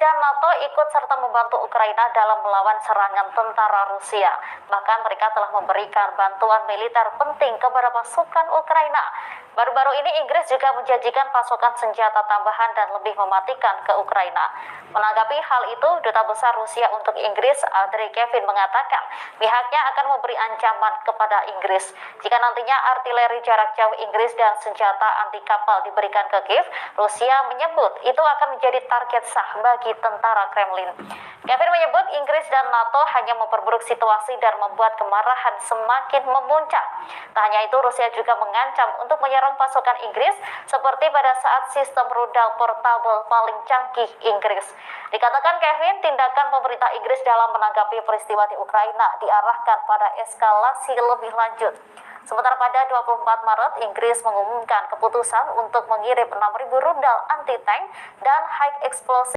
dan NATO ikut serta membantu Ukraina dalam melawan serangan tentara Rusia. Bahkan mereka telah memberikan bantuan militer penting kepada pasukan Ukraina. Baru-baru ini Inggris juga menjanjikan pasokan senjata tambahan dan lebih mematikan ke Ukraina. Menanggapi hal itu, Duta Besar Rusia untuk Inggris, Andrei Kevin, mengatakan pihaknya akan memberi ancaman kepada Inggris. Jika nantinya artileri jarak jauh Inggris dan senjata anti kapal diberikan ke Kiev, Rusia menyebut itu akan menjadi target sah bagi tentara Kremlin. Kevin menyebut Inggris dan NATO hanya memperburuk situasi dan membuat kemarahan semakin memuncak. Tak hanya itu, Rusia juga mengancam untuk menyerang pasukan Inggris seperti pada saat sistem rudal portabel paling canggih Inggris. Dikatakan Kevin, tindakan pemerintah Inggris dalam menanggapi peristiwa di Ukraina diarahkan pada eskalasi lebih lanjut. Sementara pada 24 Maret, Inggris mengumumkan keputusan untuk mengirim 6.000 rudal anti-tank dan high explosive